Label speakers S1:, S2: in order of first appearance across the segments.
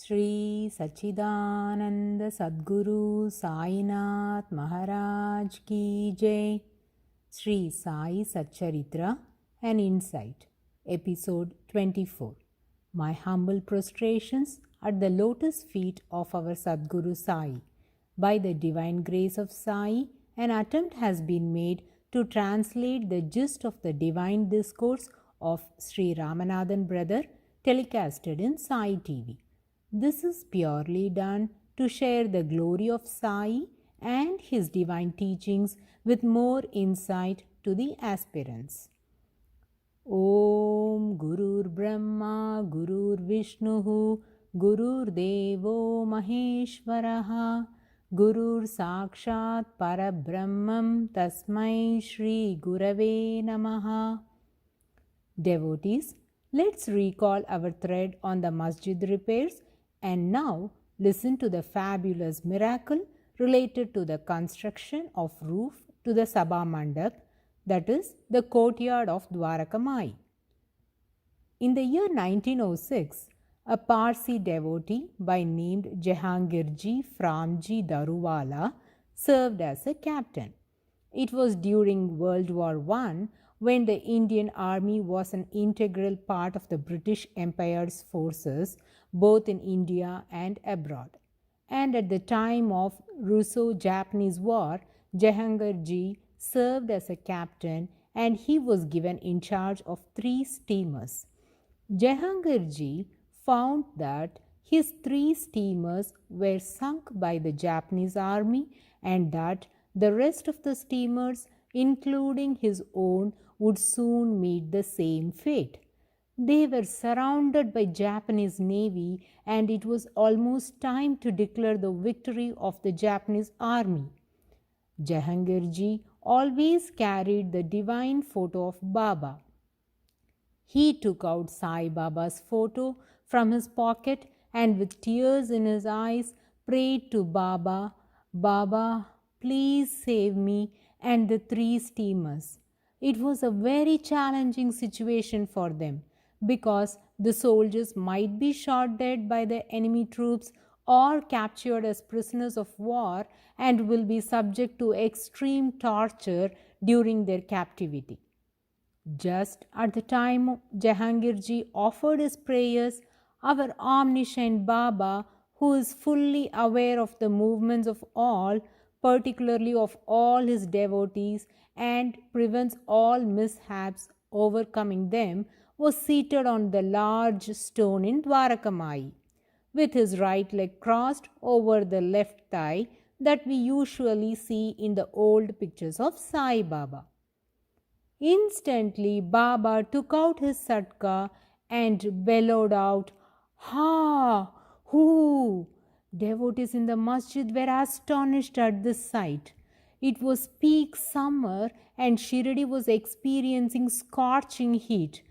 S1: Sri Sachidananda Sadguru Sainath Maharaj Ki Jai. Sri Sai Satcharitra An Insight-Episode-24. My humble prostrations at the lotus feet of our Sadguru Sai. By the divine grace of Sai, an attempt has been made to translate the gist of the divine discourse of Sri Ramanathan brother telecasted in Sai TV. This is purely done to share the glory of Sai and his divine teachings with more insight to the aspirants. Om Gurur Brahma Gurur Vishnuhu Gurur Devo Maheshwaraha Gurur Sakshat Parabrahmam Tasmai Shri Gurave Namaha. Devotees, let's recall our thread on the masjid repairs and now listen to the fabulous miracle related to the construction of roof to the Sabha Mandap, that is the courtyard of Dwarakamai. In the year 1906, a Parsi devotee by name Jehangirji Framji Daruwala served as a captain. It was during World War I when the Indian Army was an integral part of the British Empire's forces both in India and abroad. And at the time of Russo-Japanese War, Jehangirji served as a captain and he was given in charge of 3 steamers. Jehangirji found that his 3 steamers were sunk by the Japanese army and that the rest of the steamers, including his own, would soon meet the same fate. They were surrounded by Japanese navy and it was almost time to declare the victory of the Japanese army. Jehangirji always carried the divine photo of Baba. He took out Sai Baba's photo from his pocket and with tears in his eyes prayed to Baba, "Baba, please save me and the 3 steamers." It was a very challenging situation for them because the soldiers might be shot dead by the enemy troops or captured as prisoners of war and will be subject to extreme torture during their captivity. Just at the time Jehangirji offered his prayers, our omniscient Baba, who is fully aware of the movements of all, particularly of all his devotees, and prevents all mishaps, overcoming them, was seated on the large stone in Dwarakamai, with his right leg crossed over the left thigh that we usually see in the old pictures of Sai Baba. Instantly, Baba took out his satka and bellowed out, "Ha! Hoo!" Devotees in the masjid were astonished at this sight. It was peak summer and Shirdi was experiencing scorching heat.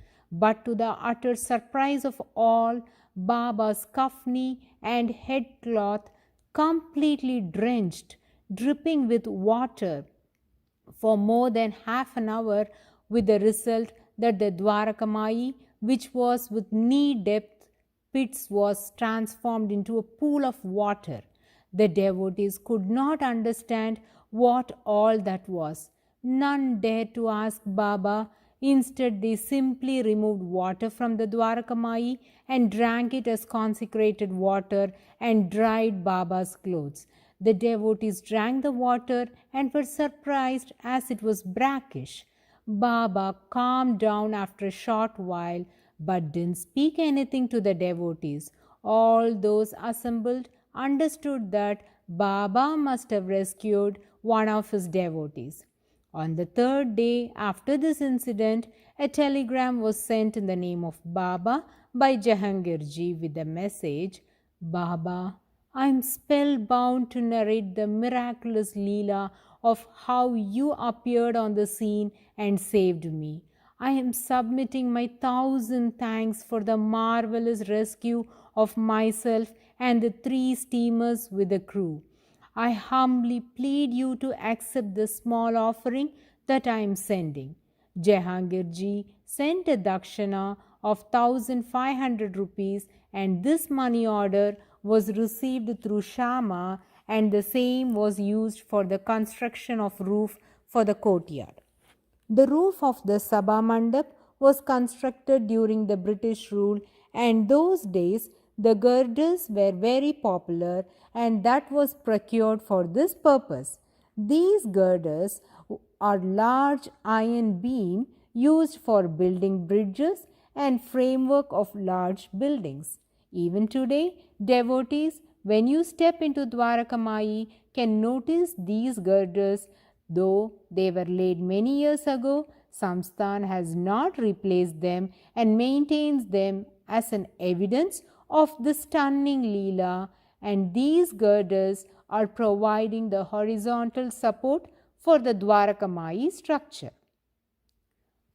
S1: But to the utter surprise of all, Baba's kafni and headcloth completely drenched, dripping with water for more than half an hour, with the result that the Dwarakamai, which was with knee-depth pits, was transformed into a pool of water. The devotees could not understand what all that was. None dared to ask Baba. Instead, they simply removed water from the Dwarakamai and drank it as consecrated water and dried Baba's clothes. The devotees drank the water and were surprised as it was brackish. Baba calmed down after a short while but didn't speak anything to the devotees. All those assembled understood that Baba must have rescued one of his devotees. On the 3rd day after this incident, a telegram was sent in the name of Baba by Jehangirji with the message, "Baba, I am spellbound to narrate the miraculous Leela of how you appeared on the scene and saved me. I am submitting my 1,000 thanks for the marvelous rescue of myself and the 3 steamers with the crew. I humbly plead you to accept the small offering that I am sending." Jehangirji sent a dakshana of 1,500 rupees, and this money order was received through Shama, and the same was used for the construction of roof for the courtyard. The roof of the Sabha Mandap was constructed during the British rule, and those days the girders were very popular, and that was procured for this purpose. These girders are large iron beam used for building bridges and framework of large buildings. Even today, devotees, when you step into Dwarakamai, can notice these girders. Though they were laid many years ago, Samsthan has not replaced them and maintains them as an evidence of the stunning Leela, and these girders are providing the horizontal support for the Dwarakamai structure.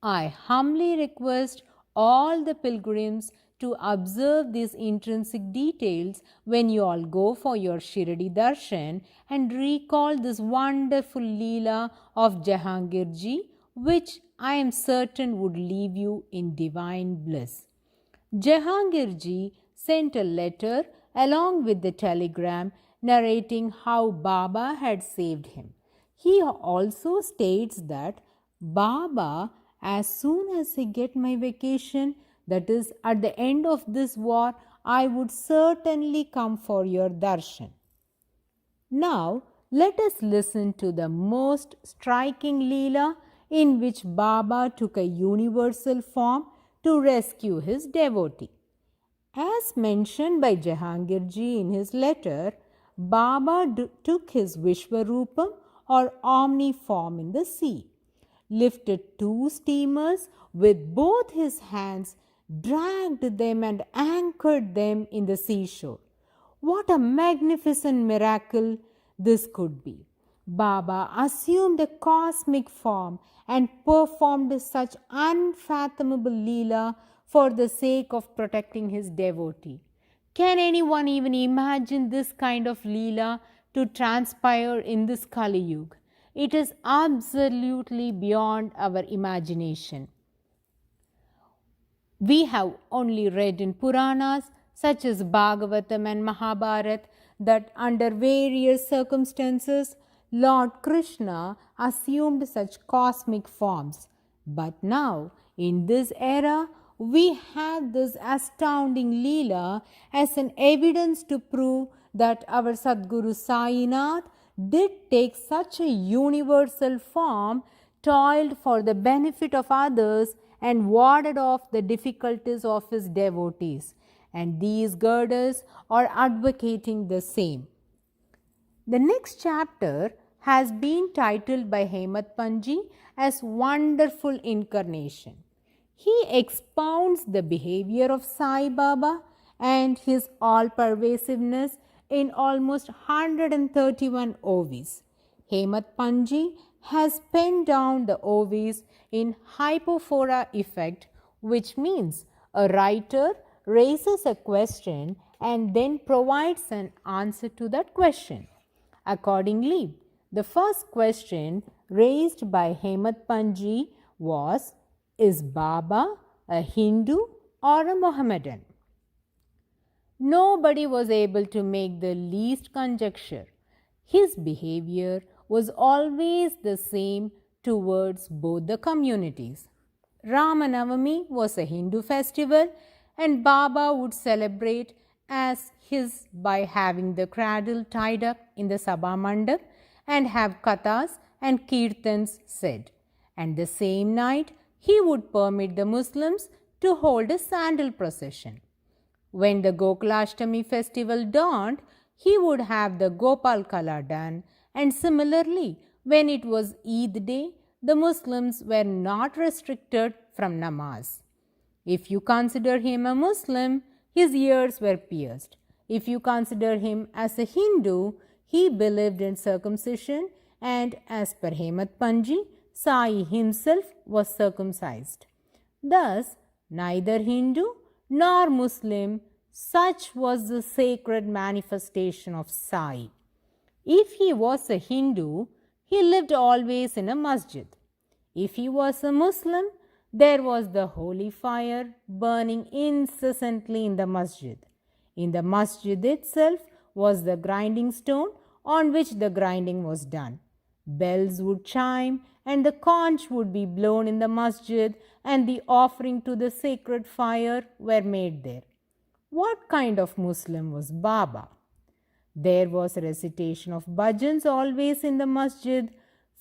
S1: I humbly request all the pilgrims to observe these intrinsic details when you all go for your Shirdi darshan and recall this wonderful Leela of Jahangirji, which I am certain would leave you in divine bliss. Jahangirji sent a letter along with the telegram narrating how Baba had saved him. He also states that Baba, as soon as I get my vacation, that is, at the end of this war, I would certainly come for your darshan. Now, let us listen to the most striking Leela in which Baba took a universal form to rescue his devotee. As mentioned by Jahangirji in his letter, Baba took his Vishwarupam or omni form in the sea, lifted two steamers with both his hands, dragged them and anchored them in the seashore. What a magnificent miracle this could be! Baba assumed a cosmic form and performed such unfathomable Leela for the sake of protecting his devotee. Can anyone even imagine this kind of Leela to transpire in this Kali Yuga? It is absolutely beyond our imagination. We have only read in Puranas such as Bhagavatam and Mahabharata that under various circumstances Lord Krishna assumed such cosmic forms. But now, in this era, we have this astounding Leela as an evidence to prove that our Sadguru Sainath did take such a universal form, toiled for the benefit of others, and warded off the difficulties of his devotees. And these girders are advocating the same. The next chapter has been titled by Hemat Panji as Wonderful Incarnation. He expounds the behavior of Sai Baba and his all-pervasiveness in almost 131 OVs. Hemat Panji has penned down the OVs in hypophora effect, which means a writer raises a question and then provides an answer to that question. Accordingly, the first question raised by Hemat Panji was, is Baba a Hindu or a Mohammedan? Nobody was able to make the least conjecture. His behavior was always the same towards both the communities. Ramanavami was a Hindu festival, and Baba would celebrate as his by having the cradle tied up in the Sabha Mandap and have kathas and kirtans said. And the same night, he would permit the Muslims to hold a sandal procession. When the Gokulashtami festival dawned, he would have the Gopal Kala done, and similarly, when it was Eid day, the Muslims were not restricted from namaz. If you consider him a Muslim, his ears were pierced. If you consider him as a Hindu, he believed in circumcision, and as per Hemat Panji, Sai himself was circumcised. Thus, neither Hindu nor Muslim, such was the sacred manifestation of Sai. If he was a Hindu, he lived always in a masjid. If he was a Muslim, there was the holy fire burning incessantly in the masjid. In the masjid itself was the grinding stone on which the grinding was done. Bells would chime and the conch would be blown in the masjid, and the offering to the sacred fire were made there. What kind of Muslim was Baba? There was recitation of bhajans always in the masjid,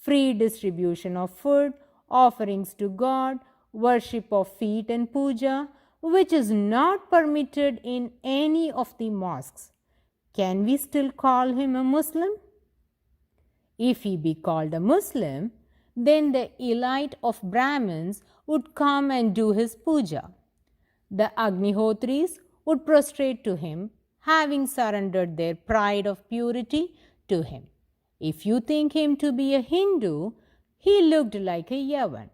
S1: free distribution of food, offerings to God, worship of feet and puja, which is not permitted in any of the mosques. Can we still call him a Muslim? If he be called a Muslim, then the elite of Brahmins would come and do his puja. The Agnihotris would prostrate to him, having surrendered their pride of purity to him. If you think him to be a Hindu, he looked like a Yavan.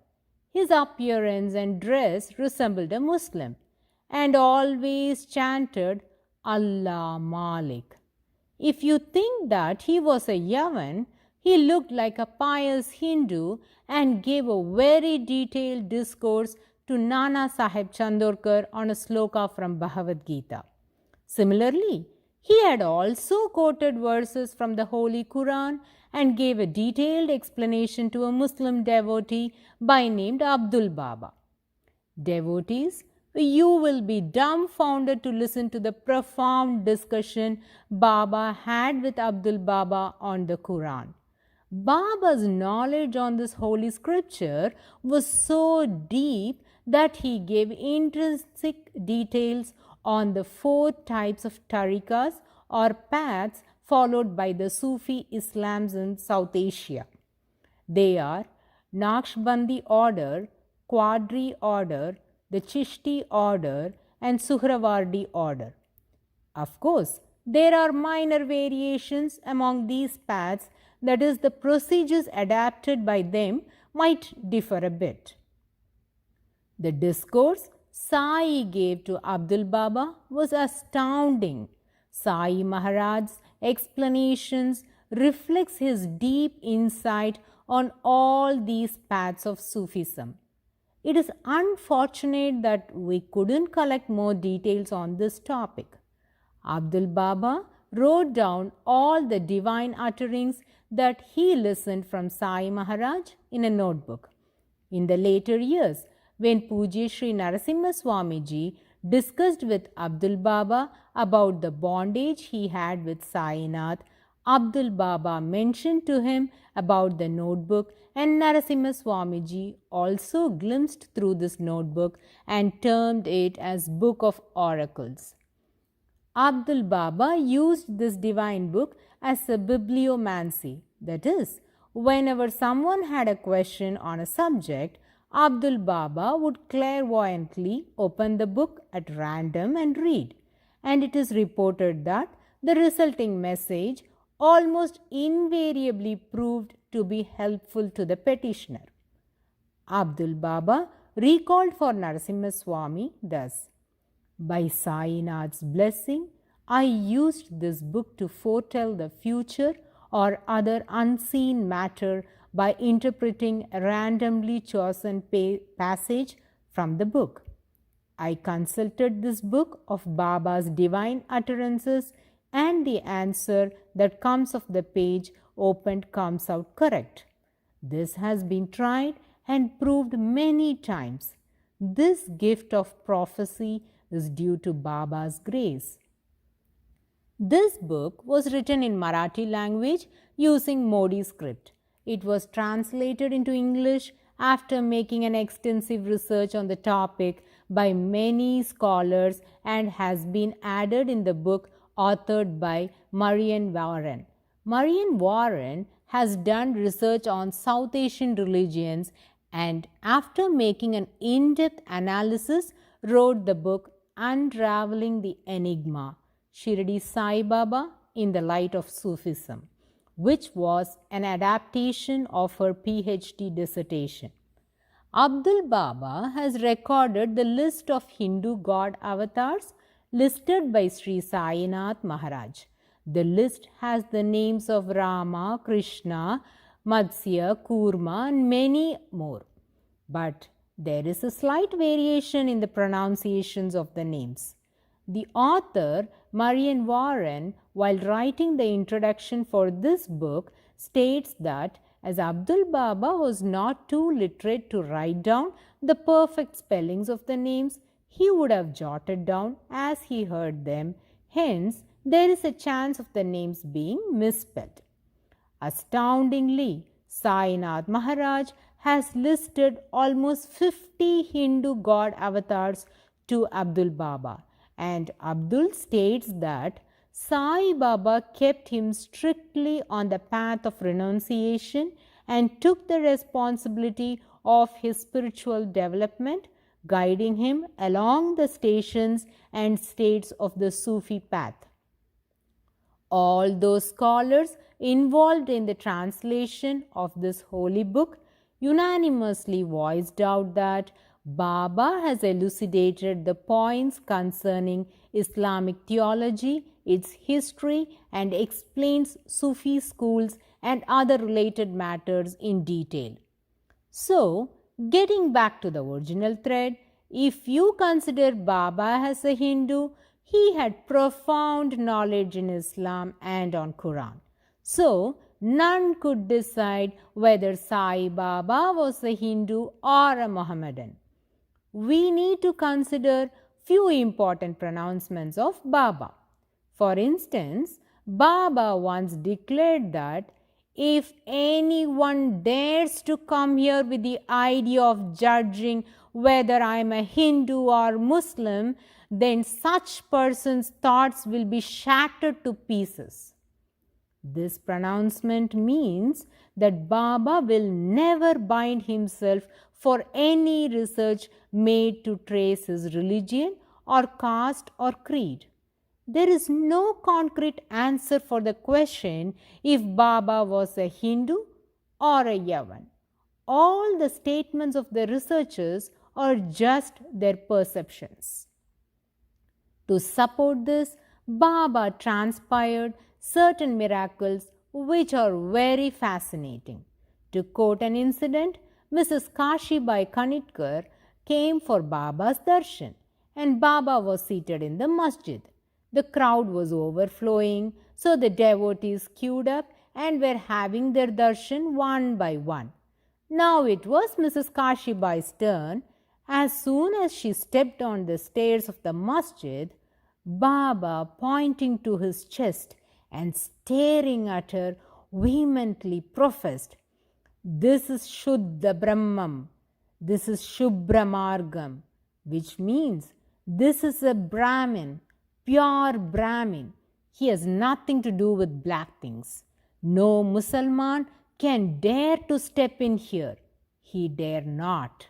S1: His appearance and dress resembled a Muslim, and always chanted Allah Malik. If you think that he was a Yavan, he looked like a pious Hindu and gave a very detailed discourse to Nana Sahib Chandorkar on a sloka from Bhagavad Gita. Similarly, he had also quoted verses from the Holy Quran and gave a detailed explanation to a Muslim devotee by name Abdul Baba. Devotees, you will be dumbfounded to listen to the profound discussion Baba had with Abdul Baba on the Quran. Baba's knowledge on this holy scripture was so deep that he gave intrinsic details on the 4 types of tariqas or paths followed by the Sufi Islams in South Asia. They are Naqshbandi order, Qadri order, the Chishti order, and Suhrawardi order. Of course, there are minor variations among these paths, that is, the procedures adapted by them might differ a bit. The discourse Sai gave to Abdul Baba was astounding. Sai Maharaj's explanations reflects his deep insight on all these paths of Sufism. It is unfortunate that we couldn't collect more details on this topic. Abdul Baba wrote down all the divine utterings that he listened from Sai Maharaj in a notebook. In the later years, when Pujya Sri Narasimha Swamiji discussed with Abdul Baba about the bondage he had with Sainath, Abdul Baba mentioned to him about the notebook, and Narasimha Swamiji also glimpsed through this notebook and termed it as Book of Oracles. Abdul Baba used this divine book as a bibliomancy, that is, whenever someone had a question on a subject, Abdul Baba would clairvoyantly open the book at random and read, and it is reported that the resulting message almost invariably proved to be helpful to the petitioner. Abdul Baba recalled for Narasimha Swami thus: "By Sainath's blessing, I used this book to foretell the future or other unseen matter by interpreting a randomly chosen passage from the book. I consulted this book of Baba's divine utterances, and the answer that comes of the page opened comes out correct. This has been tried and proved many times. This gift of prophecy is due to Baba's grace." This book was written in Marathi language using Modi script. It was translated into English after making an extensive research on the topic by many scholars and has been added in the book authored by Marian Warren. Marian Warren has done research on South Asian religions and after making an in-depth analysis wrote the book Unraveling the Enigma, Shirdi Sai Baba in the Light of Sufism, which was an adaptation of her PhD dissertation. Abdul Baba has recorded the list of Hindu god avatars listed by Sri Sainath Maharaj. The list has the names of Rama, Krishna, Matsya, Kurma and many more. But there is a slight variation in the pronunciations of the names. The author, Marian Warren, while writing the introduction for this book, states that as Abdul Baba was not too literate to write down the perfect spellings of the names, he would have jotted down as he heard them. Hence, there is a chance of the names being misspelled. Astoundingly, Sainath Maharaj has listed almost 50 Hindu god avatars to Abdul Baba, and Abdul states that Sai Baba kept him strictly on the path of renunciation and took the responsibility of his spiritual development, guiding him along the stations and states of the Sufi path. All those scholars involved in the translation of this holy book unanimously voiced out that Baba has elucidated the points concerning Islamic theology, its history, and explains Sufi schools and other related matters in detail. So, getting back to the original thread, if you consider Baba as a Hindu, he had profound knowledge in Islam and on Quran. So, none could decide whether Sai Baba was a Hindu or a Mohammedan. We need to consider few important pronouncements of Baba. For instance, Baba once declared that if anyone dares to come here with the idea of judging whether I am a Hindu or Muslim, then such person's thoughts will be shattered to pieces. This pronouncement means that Baba will never bind himself for any research made to trace his religion or caste or creed. There is no concrete answer for the question if Baba was a Hindu or a Yavan. All the statements of the researchers are just their perceptions. To support this, Baba transpired certain miracles which are very fascinating. To quote an incident, Mrs. Kashibai Kanitkar came for Baba's darshan and Baba was seated in the masjid. The crowd was overflowing, so the devotees queued up and were having their darshan one by one. Now it was Mrs. Kashibai's turn. As soon as she stepped on the stairs of the masjid, Baba, pointing to his chest and staring at her, vehemently professed, "This is Shuddha Brahmam, this is Shubhra Margam," which means this is a Brahmin, pure Brahmin. He has nothing to do with black things. No Musalman can dare to step in here. He dare not.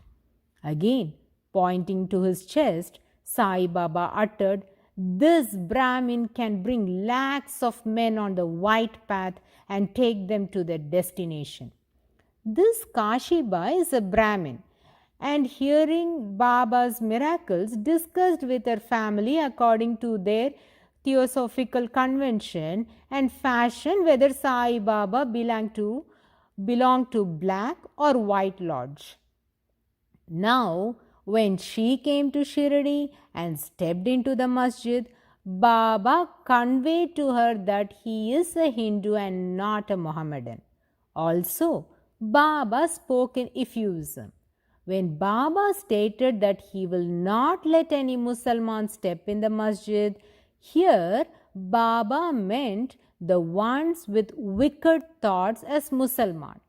S1: Again, pointing to his chest, Sai Baba uttered, "This Brahmin can bring lakhs of men on the white path and take them to their destination." This Kashibai is a Brahmin, and hearing Baba's miracles discussed with her family according to their theosophical convention and fashion whether Sai Baba belonged to black or white lodge. Now, when she came to Shirdi and stepped into the masjid, Baba conveyed to her that he is a Hindu and not a Mohammedan. Also, Baba spoke in euphuism. When Baba stated that he will not let any Musalman step in the masjid, here Baba meant the ones with wicked thoughts as Musalman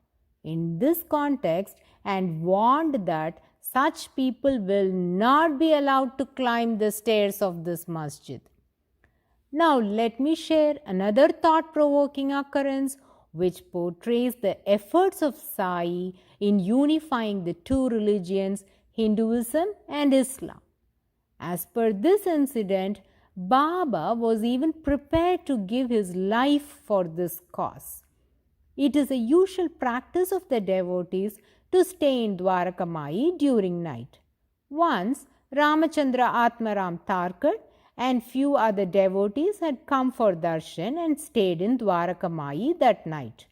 S1: in this context and warned that such people will not be allowed to climb the stairs of this masjid. Now let me share another thought-provoking occurrence which portrays the efforts of Sai in unifying the two religions, Hinduism and Islam. As per this incident, Baba was even prepared to give his life for this cause. It is a usual practice of the devotees to stay in Dwarakamai during night. Once, Ramachandra Atmaram Tharkar and few other devotees had come for darshan and stayed in Dwarakamai that night.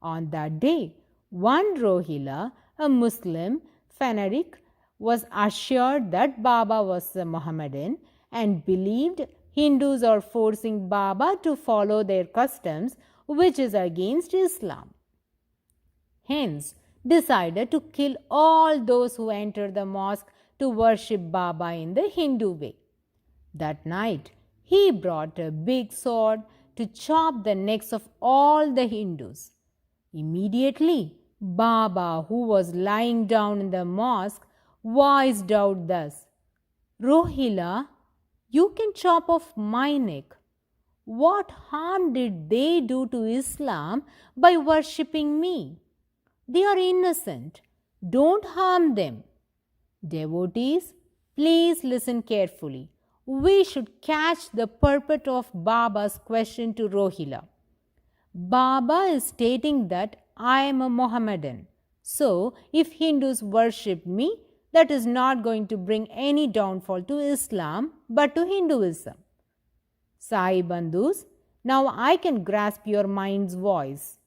S1: On that day, one Rohila, a Muslim, fanatic was assured that Baba was a Mohammedan and believed Hindus are forcing Baba to follow their customs, which is against Islam. Hence, decided to kill all those who enter the mosque to worship Baba in the Hindu way. That night, he brought a big sword to chop the necks of all the Hindus. Immediately, Baba, who was lying down in the mosque, voiced out thus, "Rohila, you can chop off my neck. What harm did they do to Islam by worshipping me? They are innocent. Don't harm them." Devotees, please listen carefully. We should catch the purport of Baba's question to Rohila. Baba is stating that I am a Mohammedan. So, if Hindus worship me, that is not going to bring any downfall to Islam but to Hinduism. Sai Bandhus, now I can grasp your mind's voice.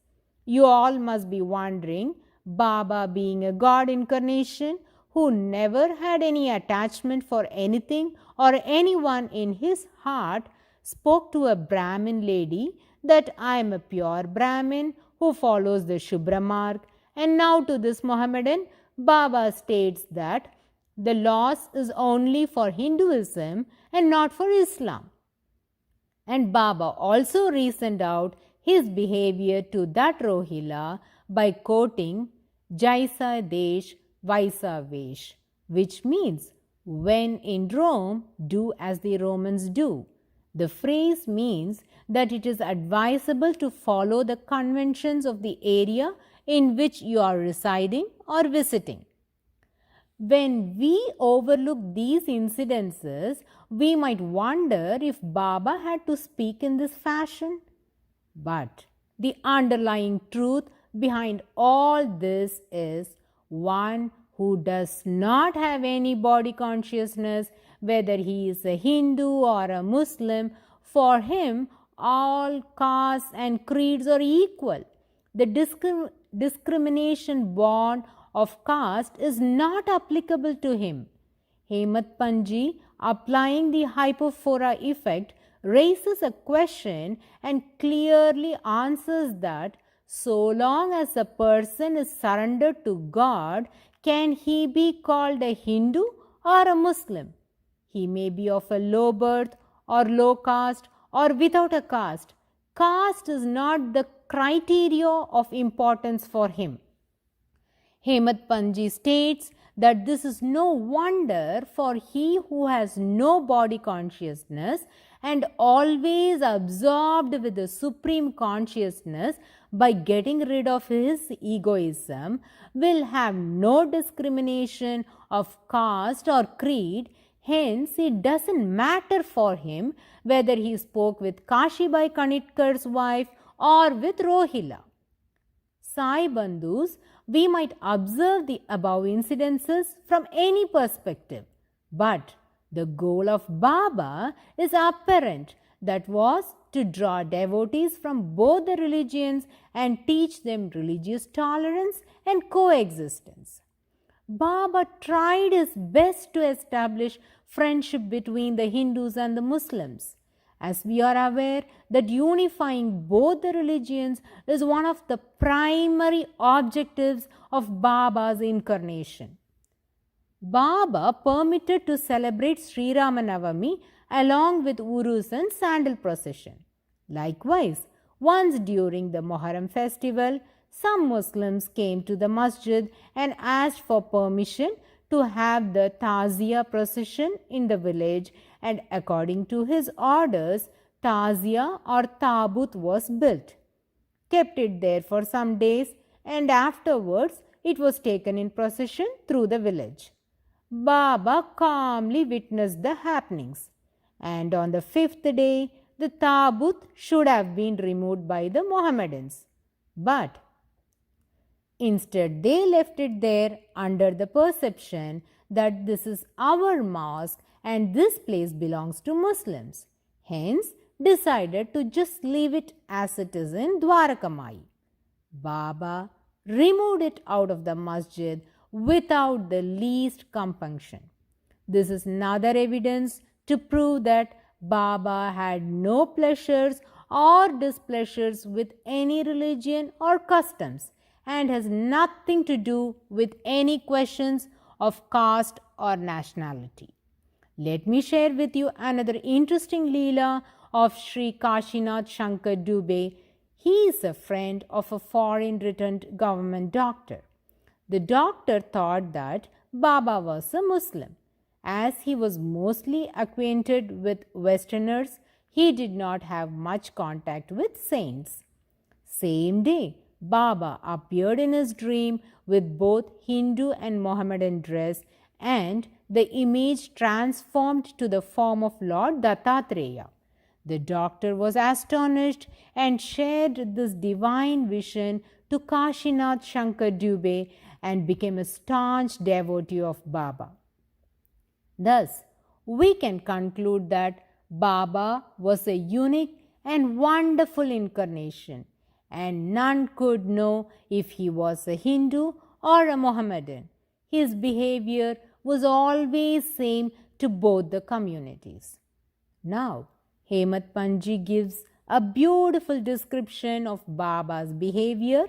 S1: You all must be wondering, Baba being a God incarnation who never had any attachment for anything or anyone in his heart, spoke to a Brahmin lady that I am a pure Brahmin who follows the Shubra mark, and now to this Mohammedan, Baba states that the loss is only for Hinduism and not for Islam. And Baba also reasoned out his behavior to that Rohila by quoting Jaisa Desh Vaisa Vesh, which means when in Rome, do as the Romans do. The phrase means that it is advisable to follow the conventions of the area in which you are residing or visiting. When we overlook these incidences, we might wonder if Baba had to speak in this fashion. But the underlying truth behind all this is one who does not have any body consciousness, whether he is a Hindu or a Muslim, for him all castes and creeds are equal. The discrimination born of caste is not applicable to him. Hemat Panji, applying the hypophora effect, raises a question and clearly answers that so long as a person is surrendered to God, can he be called a Hindu or a Muslim? He may be of a low birth or low caste or without a caste. Caste is not the criteria of importance for him. Hemat Panji states that this is no wonder, for he who has no body consciousness and always absorbed with the supreme consciousness by getting rid of his egoism will have no discrimination of caste or creed. Hence, it doesn't matter for him whether he spoke with Kashibai Kanitkar's wife or with Rohila. Sai Bandhus, we might observe the above incidences from any perspective, but the goal of Baba is apparent, that was to draw devotees from both the religions and teach them religious tolerance and coexistence. Baba tried his best to establish friendship between the Hindus and the Muslims. As we are aware that unifying both the religions is one of the primary objectives of Baba's incarnation. Baba permitted to celebrate Sri Ramanavami along with Urus and Sandal procession. Likewise, once during the Muharram festival, some Muslims came to the masjid and asked for permission to have the Tazia procession in the village, and according to his orders, Tazia or Tabut was built. Kept it there for some days, and afterwards it was taken in procession through the village. Baba calmly witnessed the happenings, and on the fifth day the Tabut should have been removed by the Mohammedans. But instead, they left it there under the perception that this is our mosque and this place belongs to Muslims. Hence, decided to just leave it as it is in Dwarakamai. Baba removed it out of the masjid without the least compunction. This is another evidence to prove that Baba had no pleasures or displeasures with any religion or customs and has nothing to do with any questions of caste or nationality. Let me share with you another interesting Leela of Sri Kashinath Shankar Dubey. He is a friend of a foreign returned government doctor. The doctor thought that Baba was a Muslim. As he was mostly acquainted with Westerners, he did not have much contact with saints. Same day, Baba appeared in his dream with both Hindu and Mohammedan dress, and the image transformed to the form of Lord Dattatreya. The doctor was astonished and shared this divine vision to Kashinath Shankar Dubey and became a staunch devotee of Baba. Thus, we can conclude that Baba was a unique and wonderful incarnation, and none could know if he was a Hindu or a Mohammedan. His behavior was always same to both the communities. Now, Hemat Panji gives a beautiful description of Baba's behavior.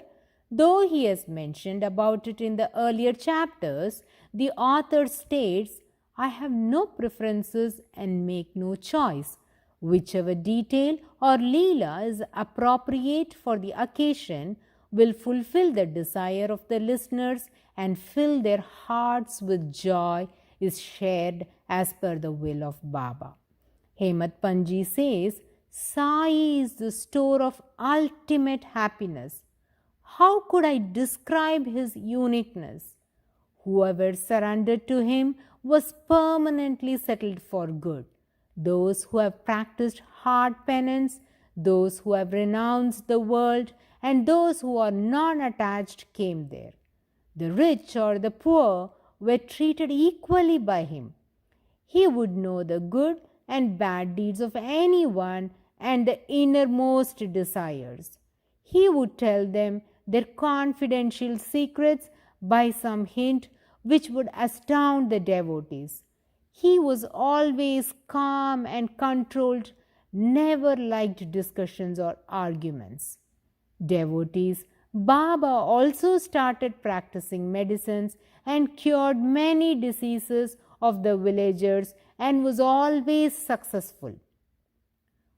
S1: Though he has mentioned about it in the earlier chapters, the author states, I have no preferences and make no choice. Whichever detail or Leela is appropriate for the occasion will fulfill the desire of the listeners and fill their hearts with joy is shared as per the will of Baba. Hemat Panji says, Sai is the store of ultimate happiness. How could I describe his uniqueness? Whoever surrendered to him was permanently settled for good. Those who have practiced hard penance, those who have renounced the world, and those who are non-attached came there. The rich or the poor were treated equally by him. He would know the good and bad deeds of anyone and the innermost desires. He would tell them their confidential secrets by some hint which would astound the devotees. He was always calm and controlled, never liked discussions or arguments. Devotees, Baba also started practicing medicines and cured many diseases of the villagers and was always successful.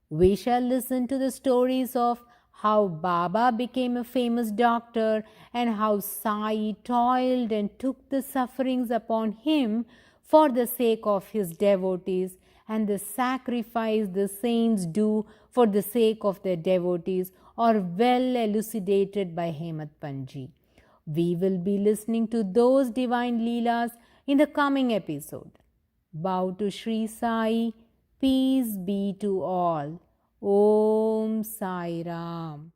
S1: We shall listen to the stories of how Baba became a famous doctor and how Sai toiled and took the sufferings upon him for the sake of his devotees and the sacrifice the saints do for the sake of their devotees are well elucidated by Hemat Panji. We will be listening to those divine Leelas in the coming episode. Bow to Sri Sai, peace be to all. Om Sai Ram.